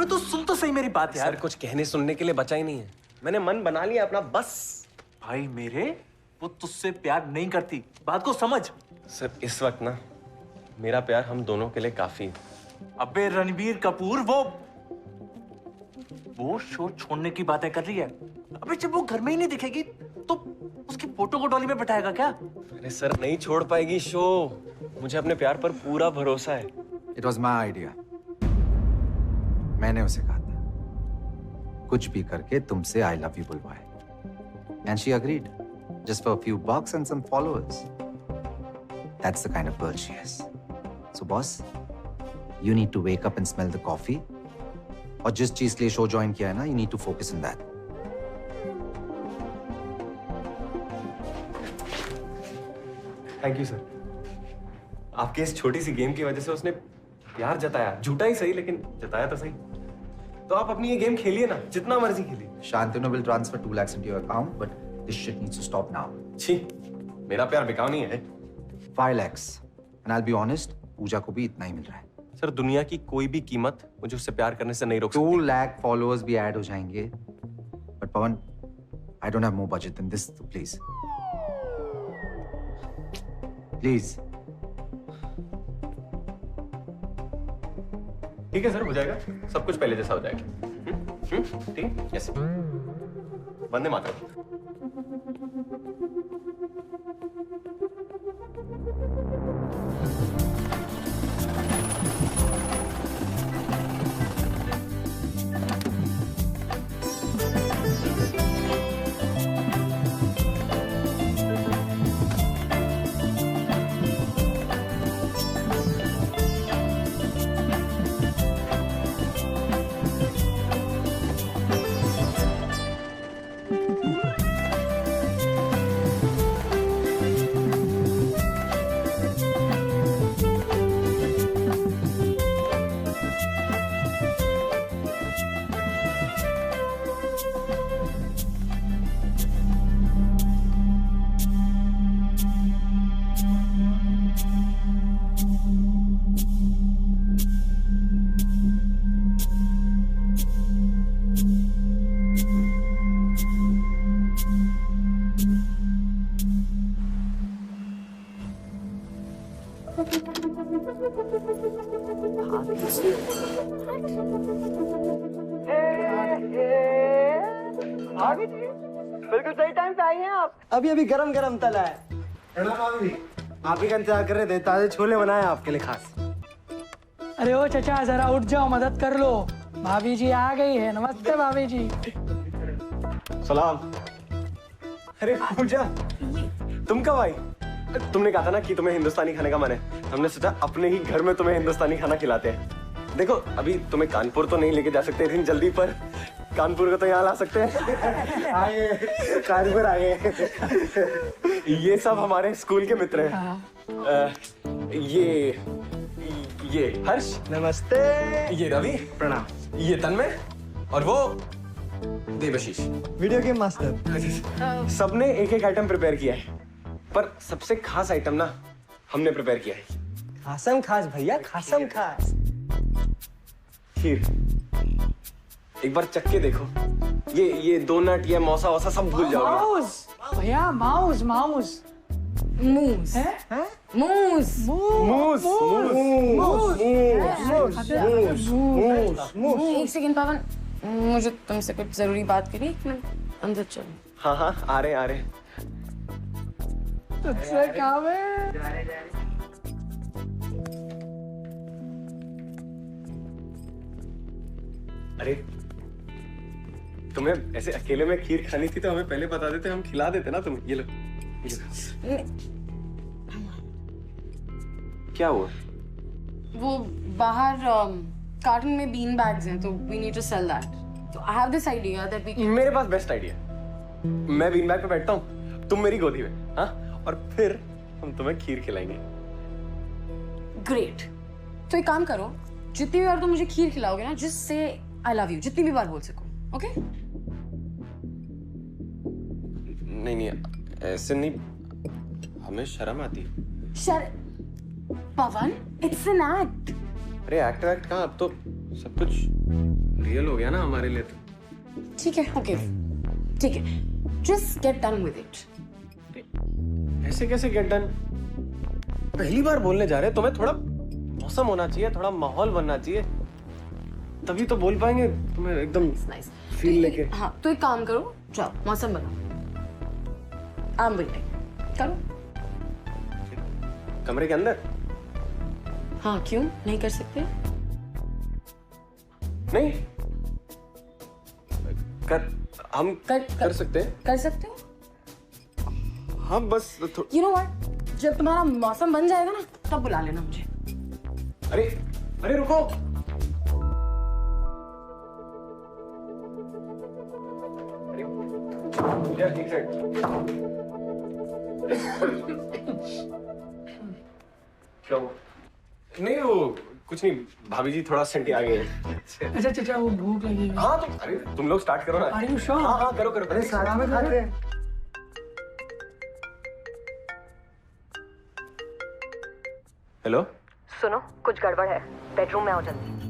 तू सुन तो सही मेरी बात यार। सर कुछ कहने सुनने के लिए बचा ही नहीं है, मैंने मन बना लिया अपना बस। भाई मेरे, वो तुझसे प्यार नहीं करती, बात को समझ। सर इस वक्त ना मेरा प्यार हम दोनों के लिए काफी है। अबे रणबीर कपूर वो शो छोड़ने की बातें कर रही है। अबे जब वो घर में ही नहीं दिखेगी तो उसकी फोटो को डॉली में बैठाएगा क्या? अरे सर नहीं छोड़ पाएगी शो, मुझे अपने प्यार पर पूरा भरोसा है। It was my idea. मैंने उसे कहा था कुछ भी करके तुमसे I love you बुलवाए, and she agreed, just for a few bucks and some followers. That's the kind of girl she is. So boss, you need to wake up and smell the coffee. और जिस चीज के लिए show join किया है ना, you need to focus on that. Thank you sir. आपकी इस छोटी सी गेम की वजह से उसने प्यार जताया, झूठा ही सही लेकिन जताया तो सही। तो आप अपनी ये गेम खेलिए ना, जितना मर्जी खेलिए। Shantanu will transfer 2 lakhs into your account, but this shit needs to stop now. छी, मेरा प्यार बिकाऊ नहीं है। 5 lakhs. And I'll be honest, पूजा को भी इतना ही मिल रहा है। सर दुनिया की कोई भी कीमत मुझे उससे प्यार करने से नहीं रोक 2 सकती। lakh followers भी ऐड हो जाएंगे। But Pawan, I don't have more budget than this, so please. Please. ठीक है सर, हो जाएगा, सब कुछ पहले जैसा हो जाएगा। ठीक है, यस। वंदे मातरम। बिल्कुल सही टाइम पे आई हैं आप। अभी अभी गरम गरम तला है। आप ही का इंतजार कर रहे थे, ताजे छोले बनाए आपके लिए खास। अरे ओ चचा जरा उठ जाओ, मदद कर लो, भाभी जी आ गई है। नमस्ते भाभी जी। सलाम। अरे पूजा, तुम कब आई? तुमने कहा था ना कि तुम्हें हिंदुस्तानी खाने का मन है, हमने सोचा अपने ही घर में तुम्हें हिंदुस्तानी खाना खिलाते हैं। देखो अभी तुम्हें कानपुर तो नहीं लेके जा सकते इतनी जल्दी, पर कानपुर को तो यहाँ ला सकते हैं। आए, कानपुर आ गए। ये सब हमारे स्कूल के मित्र हैं। ये हर्ष, नमस्ते। ये रवि, प्रणाम। ये तन्मय, और वो देवशीष। Video game master. सबने एक एक आइटम प्रिपेयर किया है, पर सबसे खास आइटम ना हमने प्रिपेयर किया है। खासम खास भैया, खासम खास। खीर। एक बार चख के देखो, ये डोनट, ये मौसा वौसा सब भूल जाओगे। माउस भैया, माउस माउस मूस है? मूस मूस एक सेकंड पवन, मुझे तुमसे कुछ जरूरी बात करनी है। 1 मिनट अंदर चलो। हाँ हाँ आ रहे। तुझसे काम है। अरे तुम्हें ऐसे अकेले में खीर खानी थी तो हमें पहले बता देते, हम खिला देते ना तुम्हें। ये लो। क्या हुआ? वो बाहर कार्टन में बीन बैग्स हैं, तो we need to sell that. तो I have this idea that we can. मेरे पास बेस्ट आइडिया। मैं बीन बैग पे बैठता हूँ, तुम मेरी गोदी में, हाँ, और फिर हम तुम्हें खीर खिलाएंगे। ग्रेट। तो एक काम करो, जितनी बार तुम मुझे खीर खिलाओगे ना, just say I love you जितनी भी बार बोल सको। ओके? नहीं ऐसे नहीं, हमें शर्म आती। पवन, इट्स एन एक्ट। अरे एक्ट कहाँ, अब तो सब कुछ रियल हो गया ना हमारे लिए तो। ठीक है, ओके, ठीक है, just get done with it. ऐसे कैसे गेट डन? पहली बार बोलने जा रहे हैं, तुम्हें थोड़ा मौसम होना चाहिए, थोड़ा माहौल बनना चाहिए, तभी तो बोल पाएंगे। तुम्हें एकदम नाइस फील लेके। हाँ, तो एक काम करो, जाओ मौसम बनाओ। I am waiting. करो। कमरे के अंदर? हाँ, क्यों नहीं कर सकते? नहीं हम कर सकते हैं। कर सकते हो। हाँ बस यू नो व्हाट, जब तुम्हारा मौसम बन जाएगा ना, तब बुला लेना मुझे। अरे अरे रुको। यार एक सेकंड। क्या हुआ? नहीं वो कुछ नहीं, भाभी जी थोड़ा सेंटी आ गई है। अच्छा चाचा, वो भूख लगी है। हाँ तो अरे तुम लोग स्टार्ट करो ना। Are you sure? हाँ हाँ करो करो। अरे साथ में खाते हैं। हेलो। सुनो, कुछ गड़बड़ है, बेडरूम में आओ जल्दी।